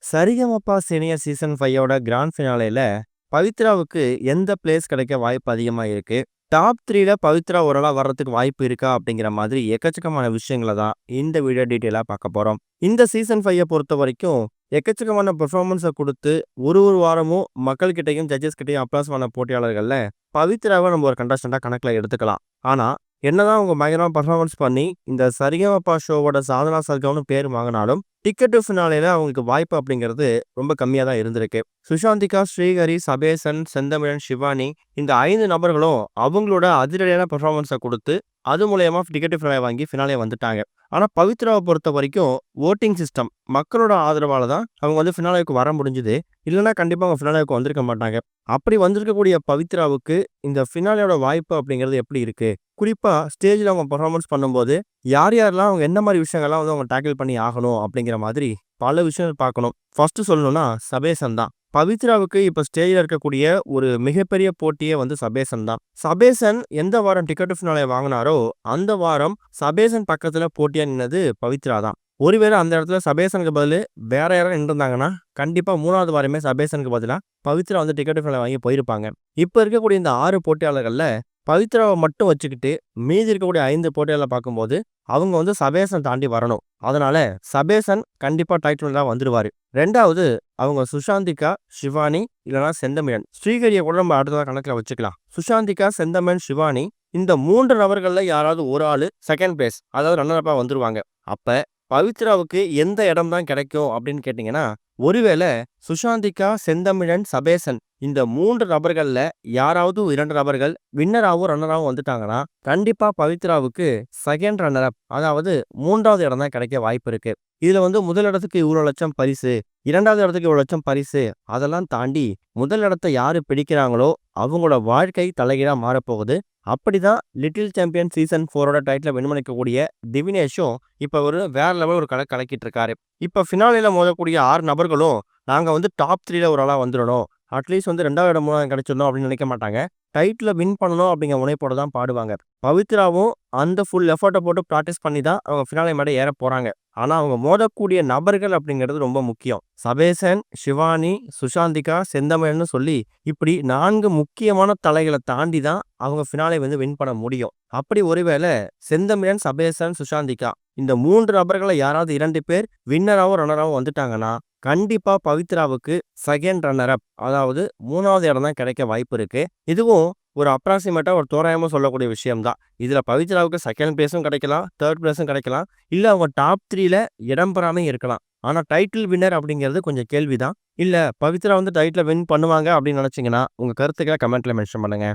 Sa Re Ga Ma Pa senior season 5ஓட grand ஃபினாலேல பவித்ராவுக்கு எந்த place கிடைக்க வாய்ப்பு அதிகமா இருக்கு? டாப் 3ல பவித்ரா ஓரளா வர்றதுக்கு வாய்ப்பு இருக்கா? அப்படிங்கிற மாதிரி எக்கச்சக்கமான விஷயங்கள தான் இந்த வீடியோ டீட்டெயிலா பார்க்க போறோம். இந்த சீசன் 5 பொறுத்தவரைக்கும் எக்கச்சக்கமான பெர்ஃபார்மன்ஸ குடுத்து ஒரு வாரமும் மக்கள்கிட்டயும், ஜட்ஜஸ் கிட்டயும் அப்ளாஸ் பண்ண போட்டியாளர்கள்ல பவித்ராவ நம்ம ஒரு கண்டஸ்டன்ட்டா கணக்குல எடுத்துக்கலாம். ஆனா, என்னதான் அவங்க பயங்கரமா பெர்ஃபார்மன்ஸ் பண்ணி இந்த சரிகமபா ஷோவோட சாதனா சர்கம்னு பேர் வாங்குனாலும், டிக்கெட் டு ஃபினாலேல அவங்களுக்கு வாய்ப்பு அப்படிங்கிறது ரொம்ப கம்மியா தான் இருந்திருக்கு. சுஷாந்திகா, ஸ்ரீஹரி, சபேசன், செந்தமிழன், ஷிவானி இந்த 5 நபர்களும் அவங்களோட அதிரடியான பெர்ஃபார்மன்ஸ குடுத்து, அது மூலியமா டிக்கெட் டு ஃபினாலே வாங்கி ஃபினாலே வந்துட்டாங்க. ஆனா, பவித்ராவ பொறுத்தவரைக்கும் வோட்டிங் சிஸ்டம் மக்களோட ஆதரவால தான் அவங்க ஃபினாலேக்கு வர முடிஞ்சது. இல்லன்னா கண்டிப்பா அவங்க ஃபினாலேக்கு வந்திருக்க மாட்டாங்க. அப்படி வந்திருக்கக்கூடிய பவித்ராவுக்கு இந்த ஃபினாலேயோட வாய்ப்பு அப்படிங்கிறது எப்படி இருக்கு? குறிப்பா ஸ்டேஜ்ல அவங்க பெர்ஃபார்மன்ஸ் பண்ணும்போது, யாரெல்லாம் அவங்க என்ன மாரி விஷயங்கள்லாம் அவங்க டேக்கிள் பண்ணி ஆகணும் அப்படிங்கிற மாதிரி பல விஷயங்கள் பார்க்கணும். ஃபர்ஸ்ட் சொல்லணும்னா சபேசன் தான். பவித்ராவுக்கு இப்ப ஸ்டேஜ்ல இருக்கக்கூடிய ஒரு மிகப்பெரிய போட்டியே சபேசன் தான். சபேசன் எந்த வாரம் டிக்கெட் டு ஃபினாலே வாங்குனாரோ, அந்த வாரம் சபேசன் பக்கத்துல போட்டியா நின்னது பவித்ரா தான். ஒருவேளை அந்த இடத்துல சபேசனுக்கு பதிலு வேற யாராவது நின்றுருந்தாங்கன்னா, கண்டிப்பா 3வது வாரமே சபேசனுக்கு பதிலா பவித்ரா டிக்கெட் டு ஃபினாலே வாங்கி போயிருப்பாங்க. இப்ப இருக்கக்கூடிய இந்த 6 போட்டியாளர்கள்ல பவித்ராவ மட்டும் வச்சுக்கிட்டு மீதி இருக்கக்கூடிய 5 போட்டியாளர பார்க்கும்போது, அவங்க சபேசன் தாண்டி வரணும். அதனால சபேசன் கண்டிப்பா டைட்டில் வின்னரா வந்துருவாரு. 2வது அவங்க சுஷாந்திகா, ஷிவானி இல்லனா செந்தமிழன். ஸ்ரீஹரிய கூட நம்ம அடுத்ததா கணக்குல வச்சுக்கலாம். சுஷாந்திகா, செந்தமிழன், ஷிவானி இந்த 3 நபர்கள்ல யாராவது ஒரு ஆளு செகண்ட் பிளேஸ் அதாவது ரன்னர் அப்பா வந்துருவாங்க. அப்ப பவித்ராவுக்கு எந்த இடம் தான் கிடைக்கும் அப்படின்னு கேட்டீங்கன்னா, ஒருவேளை சுஷாந்திகா, செந்தமிழன், சபேசன் இந்த 3 நபர்கள்ல யாராவது 2 நபர்கள் வின்னராவும், ரன்னராவும் வந்துட்டாங்கன்னா, கண்டிப்பா பவித்ராவுக்கு செகண்ட் ரன்னர் அப் அதாவது 3வது இடம் தான் கிடைக்க வாய்ப்பு இருக்கு. இதுல முதல் இடத்துக்கு இவ்வளோ லட்சம் பரிசு, 2வது இடத்துக்கு இவ்வளோ லட்சம் பரிசு அதெல்லாம் தாண்டி முதல் இடத்த யாரு பிடிக்கிறாங்களோ அவங்களோட வாழ்க்கை தலைகீழா மாறப்போகுது. அப்படிதான் லிட்டில் சாம்பியன் சீசன் 4ஓட டைட்டில வின் பண்ணிக்கக்கூடிய திவினேஷும் இப்ப வேற லெவல் ஒரு கலக்கிட்டு இருக்காரு. இப்ப ஃபினாலேல மோதக்கூடிய 6 நபர்களும் நாங்க டாப் 3ல ஒரு ஆளா வந்துடணும். அட்லீஸ்ட் 2வது இடம் 3வது கிடைச்சிடணும் அப்படின்னு நினைக்க மாட்டாங்க. டைட்டில வின் பண்ணணும் அப்படிங்கிற முனைப்போட தான் பாடுவாங்க. பவித்ராவும் அந்த ஃபுல் எஃபோர்ட்ட போட்டு பிராக்டிஸ் பண்ணி தான் அவங்க ஃபினாலே மேடை ஏற போறாங்க. ஆனா அவங்க மோதக்கூடிய நபர்கள் அப்படிங்கிறது ரொம்ப முக்கியம். சபேசன், ஷிவானி, சுஷாந்திகா, செந்தமிழன்னு சொல்லி இப்படி 4 முக்கியமான தலைகளை தாண்டி தான் அவங்க ஃபினாலே வின் பண்ண முடியும். அப்படி ஒருவேளை செந்தமிழன், சபேசன், சுஷாந்திகா இந்த 3 நபர்கள யாராவது 2 பேர் வின்னராவும், ரன்னராவும் வந்துட்டாங்கன்னா, கண்டிப்பா பவித்ராவுக்கு செகண்ட் ரன்னர் அப் அதாவது 3வது இடம் தான் கிடைக்க வாய்ப்பு இருக்கு. இதுவும் ஒரு அப்ராக்சிமேட்டா ஒரு தோராயமா சொல்லக்கூடிய விஷயம் தான். இதுல பவித்ராவுக்கு செகண்ட் பிளேஸும் கிடைக்கலாம், 3rd பிளேஸும் கிடைக்கலாம். இல்ல அவங்க டாப் 3ல இடம் பெறாம இருக்கலாம். ஆனா டைட்டில் வின்னர் அப்படிங்கிறது கொஞ்சம் கேள்விதான். இல்ல பவித்ரா டைட்டில வின் பண்ணுவாங்க அப்படின்னு நினைச்சீங்கன்னா, உங்க கருத்துக்களை கமெண்ட்ல மென்ஷன் பண்ணுங்க.